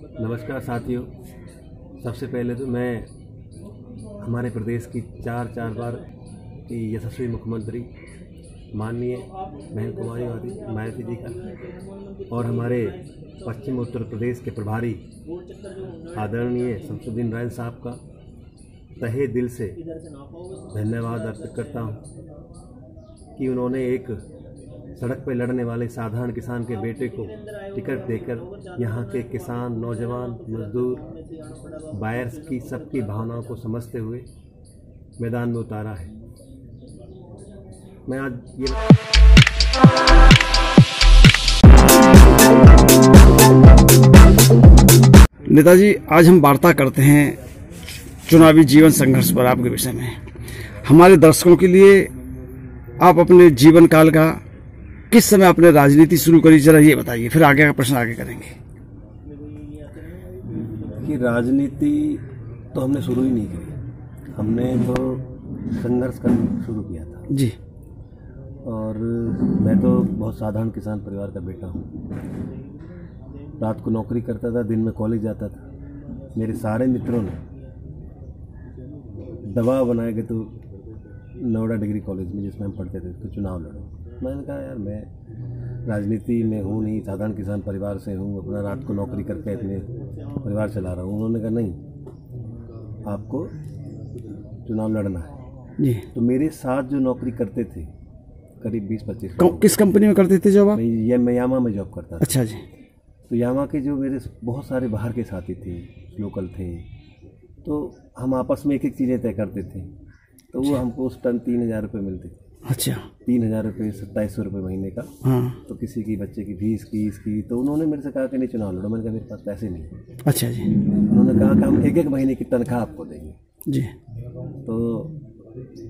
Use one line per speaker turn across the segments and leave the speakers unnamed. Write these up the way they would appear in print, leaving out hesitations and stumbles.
नमस्कार साथियों। सबसे पहले तो मैं हमारे प्रदेश की चार बार की यशस्वी मुख्यमंत्री माननीय बहन कुमारी मायावती जी का और हमारे पश्चिम उत्तर प्रदेश के प्रभारी आदरणीय शमसुद्दीन राय साहब का तहे दिल से धन्यवाद अर्पित करता हूँ कि उन्होंने एक सड़क पर लड़ने वाले साधारण किसान के बेटे को टिकट देकर यहाँ के किसान, नौजवान, मजदूर, बायर्स की सबकी भावनाओं को समझते हुए मैदान में उतारा है। मैं आज ये
नेताजी, आज हम वार्ता करते हैं चुनावी जीवन संघर्ष पर आपके विषय में। हमारे दर्शकों के लिए आप अपने जीवन काल का किस समय आपने राजनीति शुरू करी, जरा ये बताइए, फिर आगे का प्रश्न आगे करेंगे।
कि राजनीति तो हमने शुरू ही नहीं की, हमने तो संघर्ष करना शुरू किया था
जी।
और मैं तो बहुत साधारण किसान परिवार का बेटा हूँ। रात को नौकरी करता था, दिन में कॉलेज जाता था। मेरे सारे मित्रों ने दबाव बनाया कि तू नोएडा डिग्री कॉलेज में जिसमें हम पढ़ते थे तो चुनाव लड़ो। मैंने कहा यार मैं राजनीति में हूँ नहीं, साधारण किसान परिवार से हूँ, अपना रात को नौकरी करके अपने परिवार चला रहा हूँ। उन्होंने कहा नहीं, आपको चुनाव लड़ना है
जी।
तो मेरे साथ जो नौकरी करते थे करीब 20-25
किस कंपनी में करते थे जॉब आप?
मैं यामा में जॉब करता था।
अच्छा जी।
तो यामा के जो मेरे बहुत सारे बाहर के साथी थे, लोकल थे, तो हम आपस में एक एक चीज़ें तय करते थे। तो वो हमको उस टाइम 3,000 रुपये मिलते थे।
अच्छा।
3,000 रुपये, 2700 रुपये महीने का।
हाँ।
तो किसी की बच्चे की फीस की, इसकी, तो उन्होंने मेरे से कहा कि नहीं चुनाव लड़ो। मैंने कहा मेरे पास पैसे नहीं है।
अच्छा जी।
उन्होंने कहा कि हम एक एक महीने की तनख्वाह आपको देंगे
जी।
तो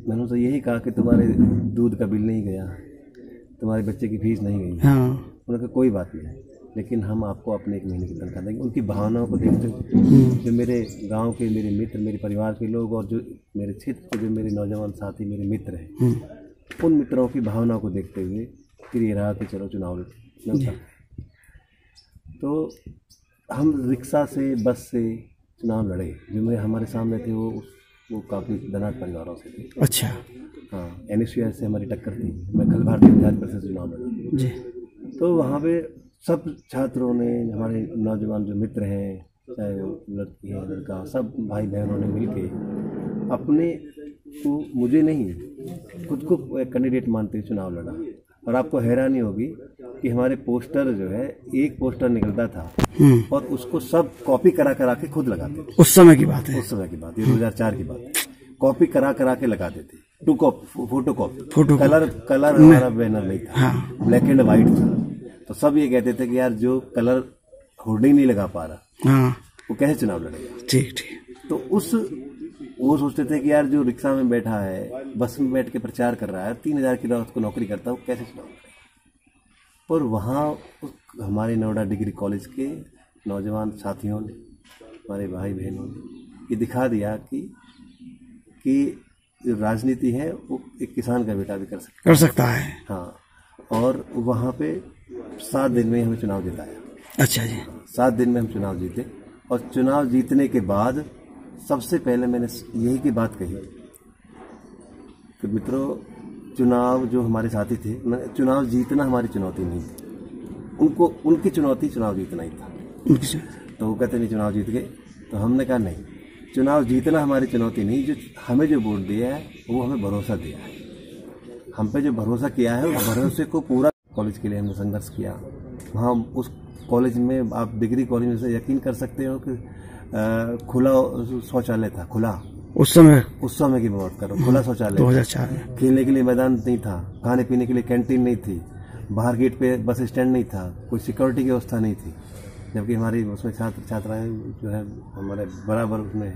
मैंने उनसे यही कहा कि तुम्हारे दूध का बिल नहीं गया, तुम्हारे बच्चे की फीस नहीं गई।
हाँ।
उन्होंने कहा कोई बात नहीं, लेकिन हम आपको अपने एक महीने की तनख्वाह देंगे। उनकी भावनाओं को देखते हुए जो मेरे गांव के मेरे मित्र, मेरे परिवार के लोग और जो मेरे क्षेत्र के जो मेरे नौजवान साथी मेरे मित्र हैं, उन मित्रों की भावनाओं को देखते हुए फिर ये रहा कि चलो चुनाव लड़ते। तो हम रिक्शा से, बस से चुनाव लड़े। जो मेरे हमारे सामने थे वो काफ़ी धनाढ़ परिवारों से थे।
अच्छा।
हाँ, NSUI से हमारी टक्कर थी। मैं कल भारतीय विद्यार्थी परिषद चुनाव लड़ा
जी।
तो वहाँ पे सब छात्रों ने, हमारे नौजवान जो मित्र हैं, चाहे वो लड़की है लड़का, सब भाई बहनों ने मिलके अपने को, मुझे नहीं, खुद को कैंडिडेट मानते हुए चुनाव लड़ा। और आपको हैरानी होगी कि हमारे पोस्टर जो है, एक पोस्टर निकलता था और उसको सब कॉपी करा के खुद लगाते थे।
उस समय की बात है?
उस समय की बात, ये 2004 की बात है। कॉपी करा के लगाते थे। Photo copy. कलर हमारा बैनर नहीं था। हाँ। ब्लैक एंड व्हाइट था। तो सब ये कहते थे कि यार जो कलर होर्डिंग नहीं लगा पा रहा,
हाँ,
वो कैसे चुनाव लड़ेगा।
ठीक ठीक।
तो वो सोचते थे कि यार जो रिक्शा में बैठा है, बस में बैठ के प्रचार कर रहा है, 3,000 की रात को नौकरी करता है, वो कैसे चुनाव लड़ेगा। और वहाँ हमारे नोएडा डिग्री कॉलेज के नौजवान साथियों ने, हमारे भाई बहनों ने ये दिखा दिया कि जो राजनीति है वो एक किसान का बेटा भी कर सकता है। हाँ। और वहाँ पे 7 दिन में हमें चुनाव जिताया।
अच्छा जी।
7 दिन में हम चुनाव जीते। और चुनाव जीतने के बाद सबसे पहले मैंने यही की बात कही कि मित्रों, चुनाव जो हमारे साथी थे, चुनाव जीतना हमारी चुनौती नहीं थी, उनकी चुनौती चुनाव जीतना ही था। तो वो कहते नहीं चुनाव जीत गए। तो हमने कहा नहीं, चुनाव जीतना हमारी चुनौती नहीं, जो हमें जो वोट दिया है वो हमें भरोसा दिया है। हम पे जो भरोसा किया है उस भरोसे को पूरा, कॉलेज के लिए हमने संघर्ष किया। वहाँ उस कॉलेज में, आप डिग्री कॉलेज में से यकीन कर सकते हो कि खुला शौचालय था। खुला उस समय की बात करो, खुला शौचालय
2004 में।
खेलने के लिए मैदान नहीं था, खाने पीने के लिए कैंटीन नहीं थी, बाहर गेट पे बस स्टैंड नहीं था, कोई सिक्योरिटी की व्यवस्था नहीं थी। जबकि हमारी उसमें छात्राएं जो है हमारे बराबर उसमें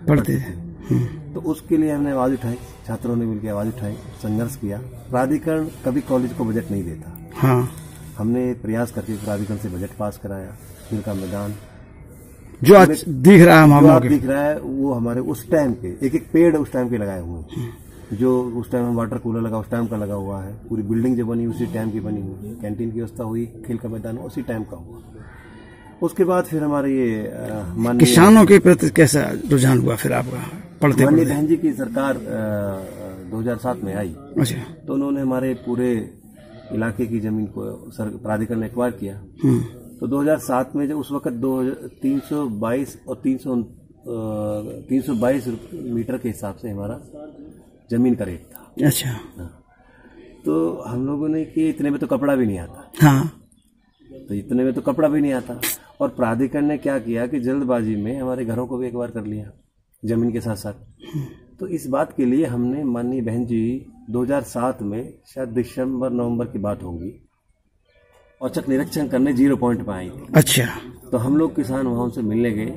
पढ़ते थे। तो उसके लिए हमने आवाज़ उठाई, छात्रों ने मिलकर आवाज़ उठाई, संघर्ष किया। प्राधिकरण कभी कॉलेज को बजट नहीं देता। हाँ। हमने प्रयास करके प्राधिकरण से बजट पास कराया। खेल का मैदान जो आज दिख रहा है वो हमारे उस टाइम के एक पेड़ उस टाइम के लगाए हुए हैं। जो उस टाइम हम वाटर कूलर लगा, उस टाइम का लगा हुआ है। पूरी बिल्डिंग जो बनी उसी टाइम की बनी हुई है। कैंटीन की व्यवस्था हुई, खेल का मैदान उसी टाइम का हुआ। उसके बाद फिर हमारे ये माननीय
किसानों के प्रति कैसा रुझान हुआ फिर आपका पढ़ते
माननीय
पढ़ते?
बहन जी की सरकार 2007 में आई,
अच्छा।
तो उन्होंने हमारे पूरे इलाके की जमीन को प्राधिकरण ने एक्वायर किया। तो 2007 में जब उस वक्त 322 और 322 मीटर के हिसाब से हमारा जमीन का रेट था।
अच्छा।
हाँ। तो हम लोगों ने कि इतने में तो कपड़ा भी नहीं आता,
हाँ।
तो इतने में तो कपड़ा भी नहीं आता, और प्राधिकरण ने क्या किया कि जल्दबाजी में हमारे घरों को भी एक्वायर कर लिया जमीन के साथ साथ। तो इस बात के लिए हमने माननीय बहन जी 2007 में शायद दिसंबर नवंबर की बात होगी, औचक निरीक्षण करने 0 पॉइंट पर आई थी।
अच्छा।
तो हम लोग किसान वहां उनसे मिलने गए,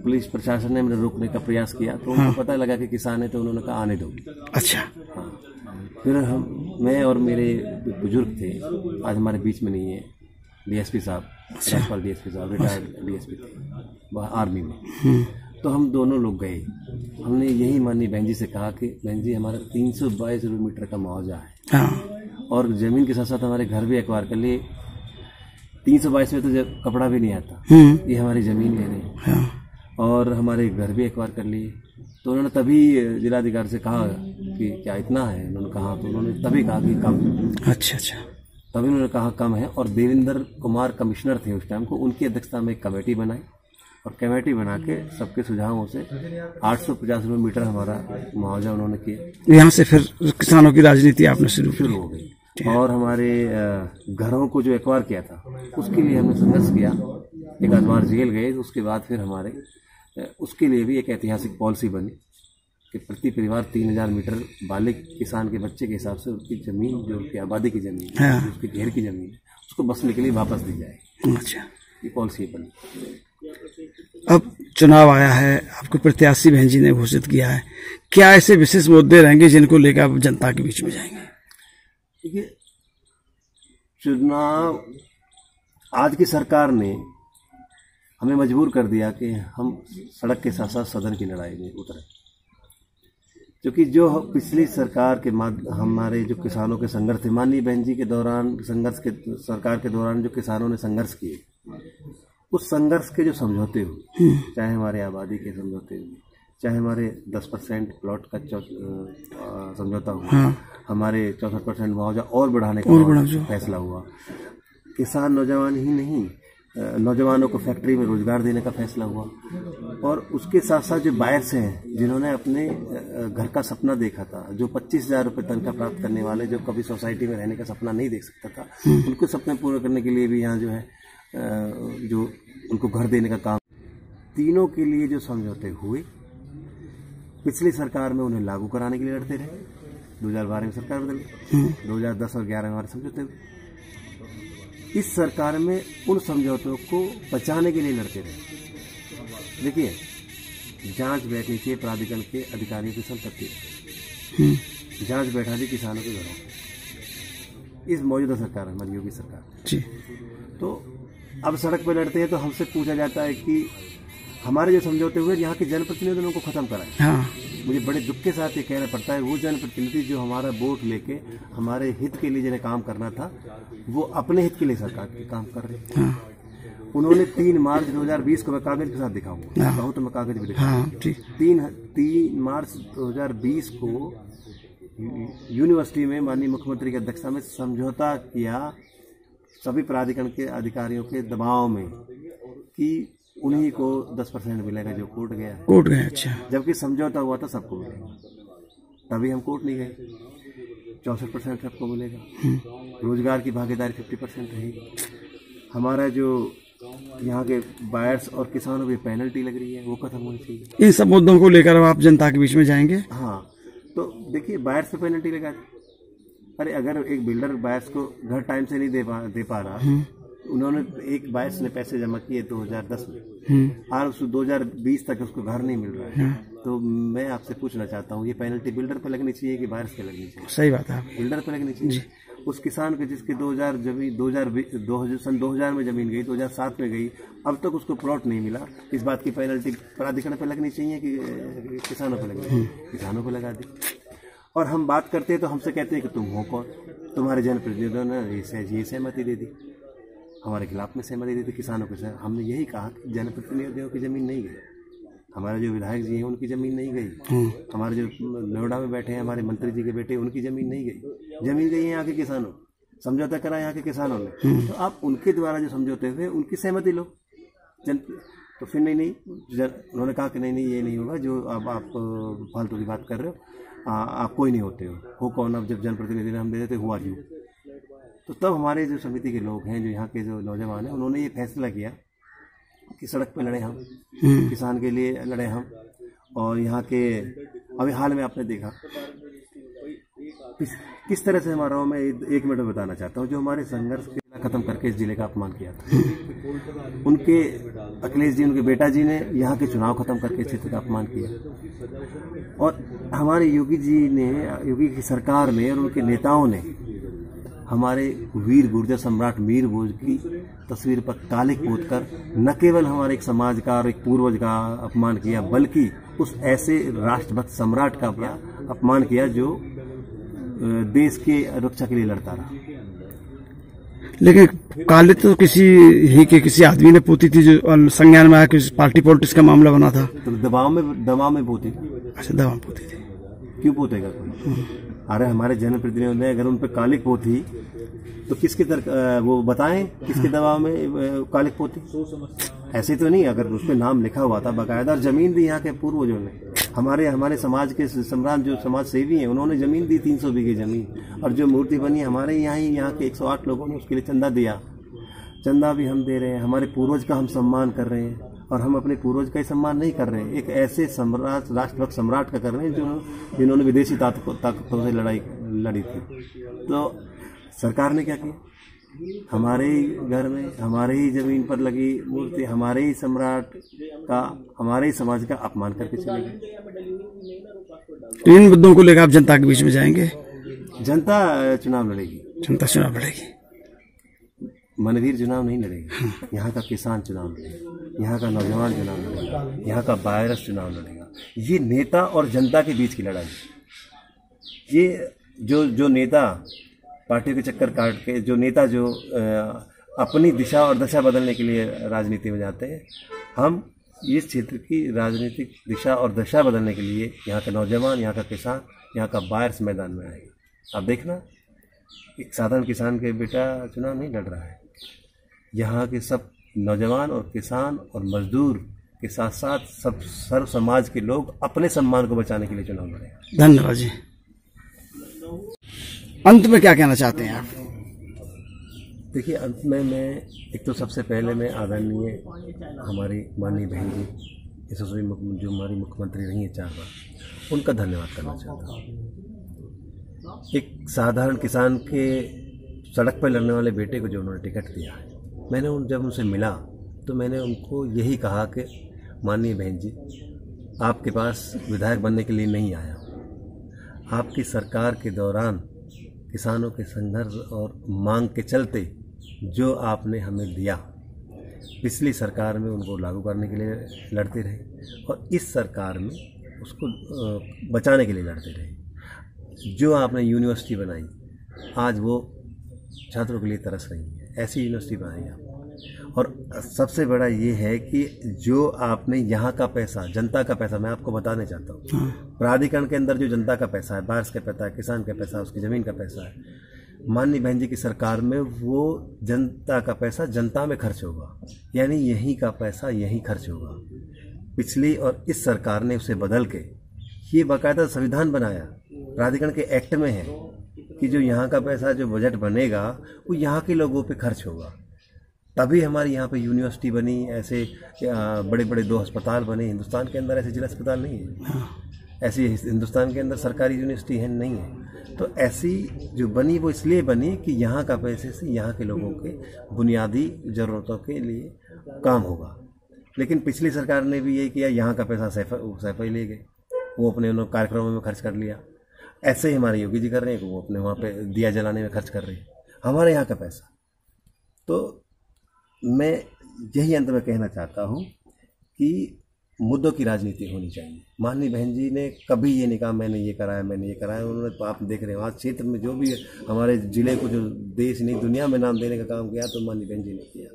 पुलिस प्रशासन ने हमें रोकने का प्रयास किया, तो उनको पता लगा कि किसान है, तो उन्होंने कहा आने दो।
अच्छा।
हाँ। फिर मैं और मेरे बुजुर्ग थे, आज हमारे बीच में नहीं है, डीएसपी साहब, राजपाल डीएसपी साहब रिटायर्ड डीएसपी थे आर्मी में। तो हम दोनों लोग गए, हमने यही माननीय बहन जी से कहा कि बहन जी हमारा 322 मीटर का मुआवजा है,
हाँ।
और जमीन के साथ साथ हमारे घर भी एक्वायर कर लिए। 322 में तो कपड़ा भी नहीं आता, ये हमारी जमीन ले रहे हैं,
हाँ।
और हमारे घर भी एक्वायर कर लिए। तो उन्होंने तभी जिलाधिकारी से कहा कि क्या इतना है, उन्होंने कहा, तो उन्होंने तभी कहा कि कम।
अच्छा। अच्छा।
तभी उन्होंने कहा कम है, और देवेंद्र कुमार कमिश्नर थे उस टाइम को, उनकी अध्यक्षता में एक कमेटी बनाई, और कमेटी बना के सबके सुझावों से 850 मीटर हमारा मुआवजा उन्होंने किया।
यहाँ से फिर किसानों की राजनीति आपने शुरू
हो गई, और हमारे घरों को जो एक्वायर किया था उसके लिए हमने संघर्ष किया, एक आध बार जेल गए। तो उसके बाद फिर हमारे उसके लिए भी एक ऐतिहासिक पॉलिसी बनी कि प्रति परिवार 3000 मीटर बालिग किसान के बच्चे के हिसाब से उसकी जमीन, जो उनकी आबादी की जमीन है,
हाँ।
उसकी घेर की जमीन है, उसको बसने के लिए वापस दी जाए।
अच्छा।
ये पॉलिसी बनी।
अब चुनाव आया है, आपके प्रत्याशी बहन जी ने घोषित किया है, क्या ऐसे विशेष मुद्दे रहेंगे जिनको लेकर आप जनता के बीच में जाएंगे?
देखिए, चुनाव, आज की सरकार ने हमें मजबूर कर दिया कि हम सड़क के साथ साथ सदन की लड़ाई में उतरे, क्योंकि जो पिछली सरकार के हमारे जो किसानों के संघर्ष थे, माननीय बहन जी के दौरान सरकार के दौरान जो किसानों ने संघर्ष किए, उस संघर्ष के जो समझौते हुए, चाहे हमारे आबादी के समझौते हुए, चाहे हमारे 10% प्लॉट का समझौता हुआ, हमारे 64% मुआवजा और बढ़ाने का फैसला हुआ, किसान नौजवान ही नहीं, नौजवानों को फैक्ट्री में रोजगार देने का फैसला हुआ, और उसके साथ साथ जो बायर्स हैं जिन्होंने अपने घर का सपना देखा था, जो 25,000 रुपये तनख्वाह प्राप्त करने वाले, जो कभी सोसाइटी में रहने का सपना नहीं देख सकता था, उनके सपने पूरे करने के लिए भी यहाँ जो है जो उनको घर देने का काम, तीनों के लिए जो समझौते हुए पिछली सरकार में उन्हें लागू कराने के लिए लड़ते रहे। 2012 में सरकार बदली, 2010 और 11 में हमारे समझौते हुए। इस सरकार में उन समझौतों को बचाने के लिए लड़ते रहे। देखिए, जांच बैठनी चाहिए प्राधिकरण के अधिकारियों की संपत्ति, जांच बैठा दी किसानों के घरों। इस मौजूदा सरकार है, हमारी योगी सरकार जी। तो अब सड़क पर लड़ते हैं तो हमसे पूछा जाता है कि हमारे जो समझौते हुए यहाँ के जनप्रतिनिधियों ने उनको खत्म कराए। हाँ। मुझे बड़े दुख के साथ ये कहना पड़ता है, वो जनप्रतिनिधि जो हमारा वोट लेके हमारे हित के लिए जिन्हें काम करना था, वो अपने हित के लिए सरकार के काम कर रहे हैं। हाँ। उन्होंने 3 मार्च 2020 को मैं कागज के साथ दिखाऊंगा, हाँ। तो मैं कागज भी दिखाऊंगा। हाँ। 3 मार्च 2020 को यूनिवर्सिटी में माननीय मुख्यमंत्री की अध्यक्षता में समझौता किया सभी प्राधिकरण के अधिकारियों के दबाव में कि उन्हीं को 10% मिलेगा, जो कोर्ट गया। अच्छा। जबकि समझौता हुआ था सबको मिलेगा, तभी हम कोर्ट नहीं गए। 64% सबको मिलेगा, रोजगार की भागीदारी 50% रहेगी। हमारा जो यहाँ के बायर्स और किसानों की पेनल्टी लग रही है वो खत्म होनी चाहिए।
इन सब मुद्दों को लेकर आप जनता के बीच में जाएंगे?
हाँ। तो देखिए, बायर्स पे पेनल्टी लगा दी। अरे अगर एक बिल्डर बायर्स को घर टाइम से नहीं दे पा रहा, उन्होंने एक बायर्स ने पैसे जमा किए 2010 में, और 2020 तक उसको घर नहीं मिल रहा है, तो मैं आपसे पूछना चाहता हूँ, ये पेनल्टी बिल्डर पे लगनी चाहिए कि बायर्स पे लगनी चाहिए?
सही बात है,
बिल्डर पे लगनी चाहिए। उस किसान के जिसके 2000 में जमीन गई, 2007 में गई, अब तक उसको प्लॉट नहीं मिला, इस बात की पेनल्टी प्राधिकरण पे लगनी चाहिए कि किसानों पे लगनी चाहिए? किसानों पे लगा दी। और हम बात करते हैं तो हमसे कहते हैं कि तुम हो कौन, तुम्हारे जनप्रतिनिधियों ने ये सहमति दे दी। हमारे खिलाफ में सहमति दी थी किसानों के साथ। हमने यही कहा कि जनप्रतिनिधियों की ज़मीन नहीं गई, हमारे जो विधायक जी हैं उनकी ज़मीन नहीं गई, हमारे जो नोएडा में बैठे हैं हमारे मंत्री जी के बेटे उनकी ज़मीन नहीं गई, ज़मीन गई है यहाँ के किसानों, समझौता करा यहाँ के किसानों ने। तो आप उनके द्वारा जो समझौते हुए उनकी सहमति लो। तो फिर नहीं उन्होंने कहा कि नहीं ये नहीं होगा, जो अब आप फालतू की बात कर रहे हो, आप कोई नहीं होते हो कौन, अब जब जनप्रतिनिधि ने हम दे देते हुआ क्यों। तो तब हमारे जो समिति के लोग हैं, जो यहाँ के जो नौजवान हैं, उन्होंने ये फैसला किया कि सड़क पे लड़े हम, किसान के लिए लड़े हम। और यहाँ के अभी हाल में आपने देखा किस तरह से हमारा, मैं 1 मिनट में बताना चाहता हूँ, जो हमारे संघर्ष के खत्म करके इस जिले का अपमान किया था, उनके अखिलेश जी, उनके बेटा जी ने यहाँ के चुनाव खत्म करके इस क्षेत्र का अपमान किया। और हमारे योगी जी ने, योगी की सरकार में और उनके नेताओं ने हमारे वीर गुर्जर सम्राट मीर भोज की तस्वीर पर कालिक पोत कर न केवल हमारे एक समाज का और एक पूर्वज का अपमान किया, बल्कि उस ऐसे राष्ट्रभक्त सम्राट का अपमान किया जो देश के रक्षा के लिए लड़ता रहा।
लेकिन कालिक तो किसी आदमी ने पोती थी, जो संज्ञान में आया कि पार्टी पॉलिटिक्स का मामला बना था।
तो दबाव में पोती थी।
अच्छा, दबाव में पोती थी,
क्यों पोतेगा कोई? अरे हमारे जनप्रतिनिधियों ने अगर उन पर कालिक पोती तो किसके वो बताएं किसके दबाव में कालिक पोती? ऐसे तो नहीं, अगर उस पर नाम लिखा हुआ था बाकायदा, जमीन दी यहाँ के पूर्वजों ने, हमारे समाज के सम्राट जो समाज सेवी हैं उन्होंने जमीन दी, 300 बीघे जमीन। और जो मूर्ति बनी हमारे यहाँ के 108 लोगों ने उसके लिए चंदा दिया, चंदा भी हम दे रहे हैं। हमारे पूर्वज का हम सम्मान कर रहे हैं, और हम अपने पूर्वज का ही सम्मान नहीं कर रहे हैं, एक ऐसे सम्राट, राष्ट्रभक्त सम्राट का कर रहे हैं जिन्होंने विदेशी ताकतों से लड़ाई लड़ी थी। तो सरकार ने क्या किया? हमारे ही घर में, हमारे ही जमीन पर लगी मूर्ति, हमारे ही सम्राट का, हमारे ही समाज का अपमान करके चले गए।
तो इन मुद्दों को लेकर आप जनता के बीच में जाएंगे?
जनता चुनाव लड़ेगी।
जनता चुनाव लड़ेगी,
मनवीर चुनाव नहीं लड़ेगा। यहाँ का किसान चुनाव लड़ेगा, यहाँ का नौजवान चुनाव लड़ेगा, यहाँ का वायरस चुनाव लड़ेगा। ये नेता और जनता के बीच की लड़ाई। ये जो नेता पार्टियों के चक्कर काट के, जो नेता जो अपनी दिशा और दशा बदलने के लिए राजनीति में जाते हैं, हम इस क्षेत्र की राजनीतिक दिशा और दशा बदलने के लिए यहाँ का नौजवान, यहाँ का किसान, यहाँ का वायरस मैदान में आएगा। आप देखना, एक साधारण किसान के बेटा चुनाव नहीं लड़ रहा है, यहाँ के सब नौजवान और किसान और मजदूर के साथ साथ सब सर्व समाज के लोग अपने सम्मान को बचाने के लिए चुनाव लड़े।
धन्यवाद जी। अंत में क्या कहना चाहते हैं आप?
देखिए, अंत में मैं एक तो सबसे पहले मैं आदरणीय हमारी माननीय बहन जी यशस्वी जो हमारी मुख्यमंत्री रही हैं 4 बार, उनका धन्यवाद करना चाहता हूँ। एक साधारण किसान के सड़क पर लड़ने वाले बेटे को जो उन्होंने टिकट दिया है, मैंने जब उनसे मिला तो मैंने उनको यही कहा कि माननीय बहन जी, आपके पास विधायक बनने के लिए नहीं आया हूँ। आपकी सरकार के दौरान किसानों के संघर्ष और मांग के चलते जो आपने हमें दिया, पिछली सरकार में उनको लागू करने के लिए लड़ते रहे, और इस सरकार में उसको बचाने के लिए लड़ते रहे। जो आपने यूनिवर्सिटी बनाई, आज वो छात्रों के लिए तरस रही है, ऐसी यूनिवर्सिटी बनाई आप। और सबसे बड़ा ये है कि जो आपने यहाँ का पैसा, जनता का पैसा, मैं आपको बताने चाहता हूँ, प्राधिकरण के अंदर जो जनता का पैसा है, बारिश का पैसा है, किसान का पैसा, उसकी ज़मीन का पैसा है, माननीय बहन जी की सरकार में वो जनता का पैसा जनता में खर्च होगा, यानी यहीं का पैसा यहीं खर्च होगा। पिछली और इस सरकार ने उसे बदल के ये बाकायदा संविधान बनाया, प्राधिकरण के एक्ट में है कि जो यहाँ का पैसा, जो बजट बनेगा वो यहाँ के लोगों पे खर्च होगा। तभी हमारे यहाँ पे यूनिवर्सिटी बनी, ऐसे बड़े बड़े 2 अस्पताल बने। हिंदुस्तान के अंदर ऐसे जिला अस्पताल नहीं है, ऐसी हिंदुस्तान के अंदर सरकारी यूनिवर्सिटी है नहीं है। तो ऐसी जो बनी वो इसलिए बनी कि यहाँ का पैसे से यहाँ के लोगों के बुनियादी ज़रूरतों के लिए काम होगा। लेकिन पिछली सरकार ने भी यही किया, यहाँ का पैसा सैफा ही ले गए, वो अपने उन कार्यक्रमों में खर्च कर लिया। ऐसे ही हमारे योगी जी कर रहे हैं कि वो अपने वहाँ पे दिया जलाने में खर्च कर रहे हैं हमारे यहाँ का पैसा। तो मैं यही अंत में कहना चाहता हूँ कि मुद्दों की राजनीति होनी चाहिए। माननीय बहन जी ने कभी ये नहीं कहा मैंने ये कराया मैंने ये कराया। उन्होंने तो आप देख रहे हो आज क्षेत्र में जो भी हमारे ज़िले को जो देश नहीं दुनिया में नाम देने का काम किया तो माननीय बहन जी ने किया।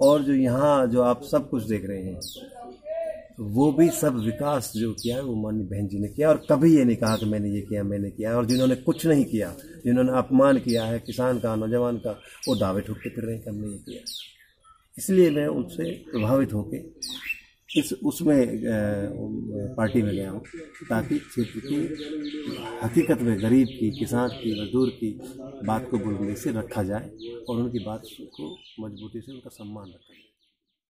और जो यहाँ जो आप सब कुछ देख रहे हैं वो भी सब विकास जो किया है वो माननीय बहन जी ने किया। और कभी ये नहीं कहा कि मैंने ये किया मैंने किया। और जिन्होंने कुछ नहीं किया, जिन्होंने अपमान किया है किसान का नौजवान का, वो दावे ठोकते फिर रहे हैं कि हमने ये किया। इसलिए मैं उनसे प्रभावित होकर उसमें पार्टी में गया हूँ ताकि क्षेत्र की हकीकत में गरीब की, किसान की, मजदूर की बात को बुलंदी से रखा जाए और उनकी बात को मजबूती से उनका सम्मान रखा जाए।